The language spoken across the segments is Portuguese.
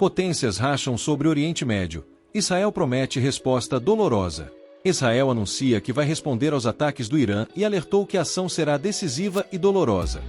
Potências racham sobre o Oriente Médio. Israel promete resposta dolorosa. Israel anuncia que vai responder aos ataques do Irã e alertou que a ação será decisiva e dolorosa.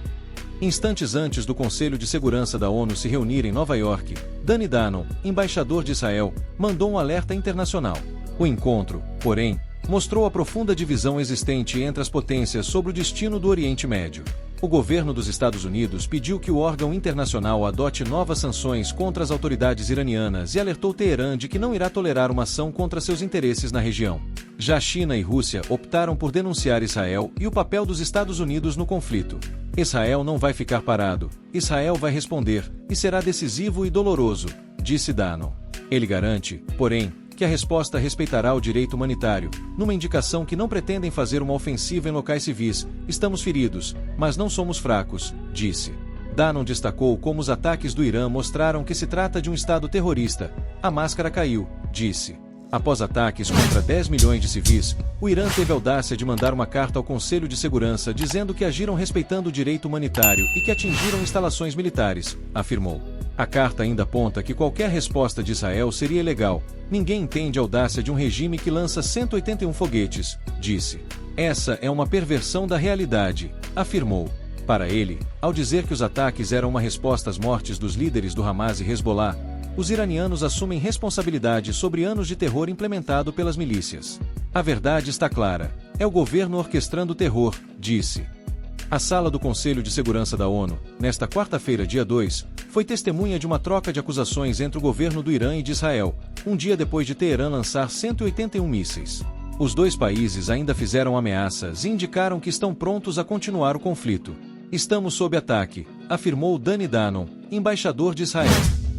Instantes antes do Conselho de Segurança da ONU se reunir em Nova York, Dani Danon, embaixador de Israel, mandou um alerta internacional. O encontro, porém, mostrou a profunda divisão existente entre as potências sobre o destino do Oriente Médio. O governo dos Estados Unidos pediu que o órgão internacional adote novas sanções contra as autoridades iranianas e alertou Teherã de que não irá tolerar uma ação contra seus interesses na região. Já China e Rússia optaram por denunciar Israel e o papel dos Estados Unidos no conflito. Israel não vai ficar parado, Israel vai responder, e será decisivo e doloroso, disse Danon. Ele garante, porém, que a resposta respeitará o direito humanitário, numa indicação que não pretendem fazer uma ofensiva em locais civis. Estamos feridos, mas não somos fracos, disse. Danon destacou como os ataques do Irã mostraram que se trata de um estado terrorista. A máscara caiu, disse. Após ataques contra 10 milhões de civis, o Irã teve a audácia de mandar uma carta ao Conselho de Segurança dizendo que agiram respeitando o direito humanitário e que atingiram instalações militares, afirmou. A carta ainda aponta que qualquer resposta de Israel seria ilegal. Ninguém entende a audácia de um regime que lança 181 foguetes, disse. Essa é uma perversão da realidade, afirmou. Para ele, ao dizer que os ataques eram uma resposta às mortes dos líderes do Hamas e Hezbollah, os iranianos assumem responsabilidade sobre anos de terror implementado pelas milícias. A verdade está clara. É o governo orquestrando o terror, disse. A sala do Conselho de Segurança da ONU, nesta quarta-feira, dia 2, foi testemunha de uma troca de acusações entre o governo do Irã e de Israel, um dia depois de Teherã lançar 181 mísseis. Os dois países ainda fizeram ameaças e indicaram que estão prontos a continuar o conflito. Estamos sob ataque, afirmou Dani Danon, embaixador de Israel.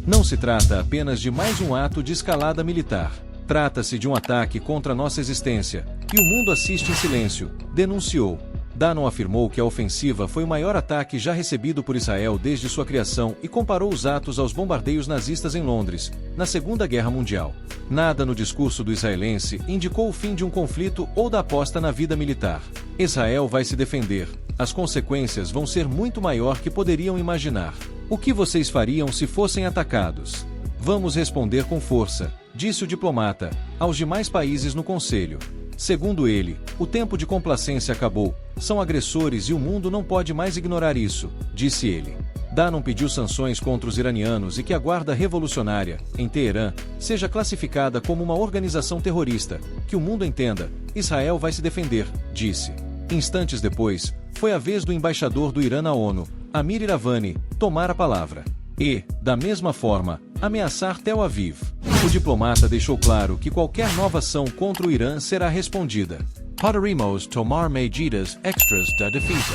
Não se trata apenas de mais um ato de escalada militar. Trata-se de um ataque contra nossa existência, e o mundo assiste em silêncio, denunciou. Danon afirmou que a ofensiva foi o maior ataque já recebido por Israel desde sua criação e comparou os atos aos bombardeios nazistas em Londres, na Segunda Guerra Mundial. Nada no discurso do israelense indicou o fim de um conflito ou da aposta na vida militar. Israel vai se defender. As consequências vão ser muito maior que poderiam imaginar. O que vocês fariam se fossem atacados? Vamos responder com força, disse o diplomata, aos demais países no Conselho. Segundo ele, o tempo de complacência acabou, são agressores e o mundo não pode mais ignorar isso, disse ele. Danon pediu sanções contra os iranianos e que a Guarda Revolucionária, em Teherã, seja classificada como uma organização terrorista, que o mundo entenda, Israel vai se defender, disse. Instantes depois, foi a vez do embaixador do Irã na ONU, Amir Iravani, tomar a palavra. E, da mesma forma, ameaçar Tel Aviv. O diplomata deixou claro que qualquer nova ação contra o Irã será respondida. Poderemos tomar medidas extras da defesa.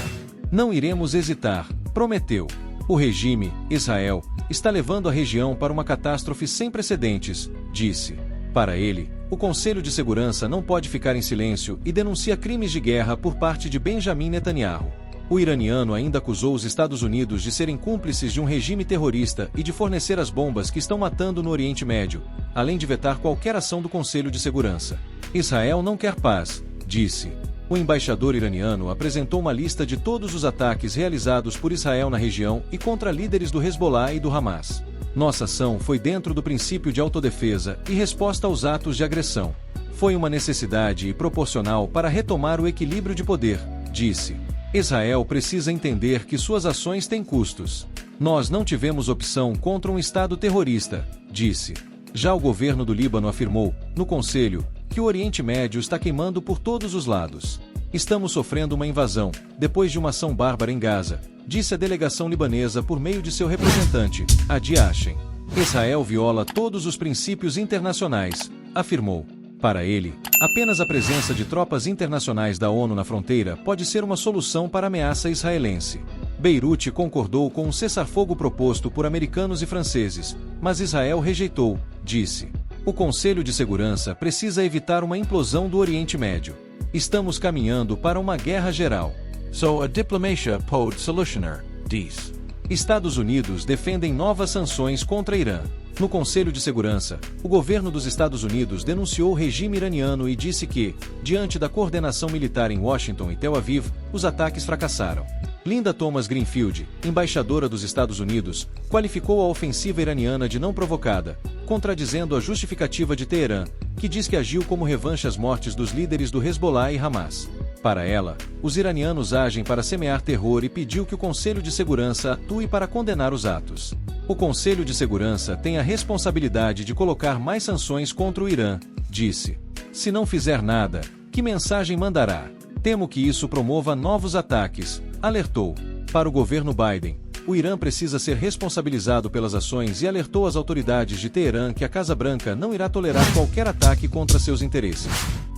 Não iremos hesitar, prometeu. O regime, Israel, está levando a região para uma catástrofe sem precedentes, disse. Para ele, o Conselho de Segurança não pode ficar em silêncio e denuncia crimes de guerra por parte de Benjamin Netanyahu. O iraniano ainda acusou os Estados Unidos de serem cúmplices de um regime terrorista e de fornecer as bombas que estão matando no Oriente Médio, além de vetar qualquer ação do Conselho de Segurança. Israel não quer paz, disse. O embaixador iraniano apresentou uma lista de todos os ataques realizados por Israel na região e contra líderes do Hezbollah e do Hamas. Nossa ação foi dentro do princípio de autodefesa e resposta aos atos de agressão. Foi uma necessidade e proporcional para retomar o equilíbrio de poder, disse. Israel precisa entender que suas ações têm custos. Nós não tivemos opção contra um Estado terrorista, disse. Já o governo do Líbano afirmou, no Conselho, que o Oriente Médio está queimando por todos os lados. Estamos sofrendo uma invasão, depois de uma ação bárbara em Gaza, disse a delegação libanesa por meio de seu representante, Adi Hashem. Israel viola todos os princípios internacionais, afirmou. Para ele, apenas a presença de tropas internacionais da ONU na fronteira pode ser uma solução para a ameaça israelense. Beirute concordou com um cessar-fogo proposto por americanos e franceses, mas Israel rejeitou, disse. O Conselho de Segurança precisa evitar uma implosão do Oriente Médio. Estamos caminhando para uma guerra geral. So a diplomacia pod solutioner, diz. Estados Unidos defendem novas sanções contra Irã. No Conselho de Segurança, o governo dos Estados Unidos denunciou o regime iraniano e disse que, diante da coordenação militar em Washington e Tel Aviv, os ataques fracassaram. Linda Thomas Greenfield, embaixadora dos Estados Unidos, qualificou a ofensiva iraniana de não provocada, contradizendo a justificativa de Teherã, que diz que agiu como revanche às mortes dos líderes do Hezbollah e Hamas. Para ela, os iranianos agem para semear terror e pediu que o Conselho de Segurança atue para condenar os atos. O Conselho de Segurança tem a responsabilidade de colocar mais sanções contra o Irã, disse. Se não fizer nada, que mensagem mandará? Temo que isso promova novos ataques, alertou. Para o governo Biden, o Irã precisa ser responsabilizado pelas ações e alertou as autoridades de Teherã que a Casa Branca não irá tolerar qualquer ataque contra seus interesses.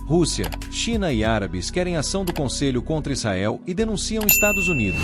Rússia, China e árabes querem ação do Conselho contra Israel e denunciam Estados Unidos.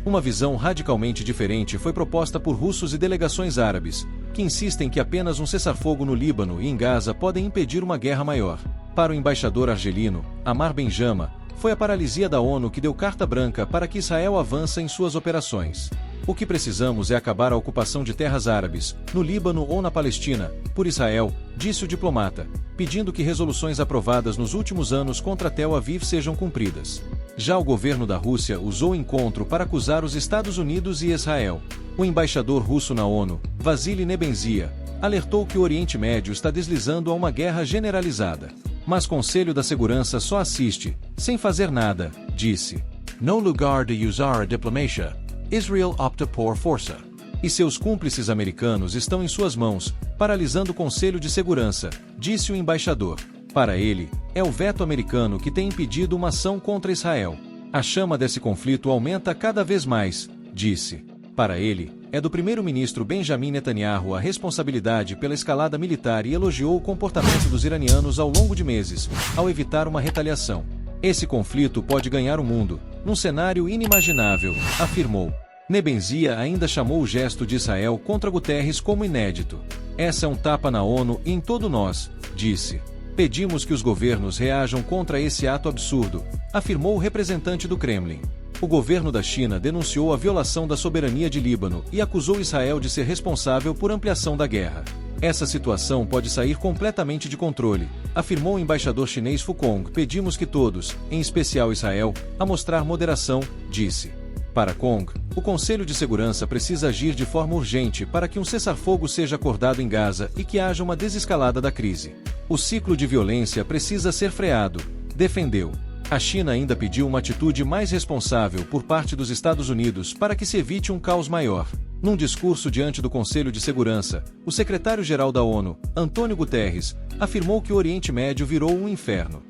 Uma visão radicalmente diferente foi proposta por russos e delegações árabes, que insistem que apenas um cessar-fogo no Líbano e em Gaza podem impedir uma guerra maior. Para o embaixador argelino, Amar Benjama, foi a paralisia da ONU que deu carta branca para que Israel avance em suas operações. O que precisamos é acabar a ocupação de terras árabes, no Líbano ou na Palestina, por Israel, disse o diplomata, pedindo que resoluções aprovadas nos últimos anos contra Tel Aviv sejam cumpridas. Já o governo da Rússia usou o encontro para acusar os Estados Unidos e Israel. O embaixador russo na ONU, Vasily Nebenzia, alertou que o Oriente Médio está deslizando a uma guerra generalizada. Mas o Conselho da Segurança só assiste, sem fazer nada, disse. No lugar de usar a diplomacia, Israel opta por força. E seus cúmplices americanos estão em suas mãos, paralisando o Conselho de Segurança, disse o embaixador. Para ele, é o veto americano que tem impedido uma ação contra Israel. A chama desse conflito aumenta cada vez mais, disse. Para ele, é do primeiro-ministro Benjamin Netanyahu a responsabilidade pela escalada militar e elogiou o comportamento dos iranianos ao longo de meses, ao evitar uma retaliação. Esse conflito pode ganhar o mundo, num cenário inimaginável, afirmou. Nebenzia ainda chamou o gesto de Israel contra Guterres como inédito. Essa é um tapa na ONU e em todo nós, disse. Pedimos que os governos reajam contra esse ato absurdo, afirmou o representante do Kremlin. O governo da China denunciou a violação da soberania de Líbano e acusou Israel de ser responsável por ampliação da guerra. Essa situação pode sair completamente de controle, afirmou o embaixador chinês Fu Kong. Pedimos que todos, em especial Israel, a mostrar moderação, disse. Para Kong, o Conselho de Segurança precisa agir de forma urgente para que um cessar-fogo seja acordado em Gaza e que haja uma desescalada da crise. O ciclo de violência precisa ser freado, defendeu. A China ainda pediu uma atitude mais responsável por parte dos Estados Unidos para que se evite um caos maior. Num discurso diante do Conselho de Segurança, o secretário-geral da ONU, Antônio Guterres, afirmou que o Oriente Médio virou um inferno.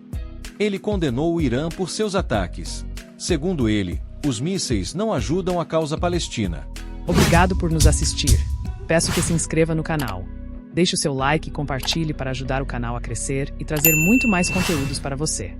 Ele condenou o Irã por seus ataques. Segundo ele, os mísseis não ajudam a causa palestina. Obrigado por nos assistir. Peço que se inscreva no canal. Deixe o seu like e compartilhe para ajudar o canal a crescer e trazer muito mais conteúdos para você.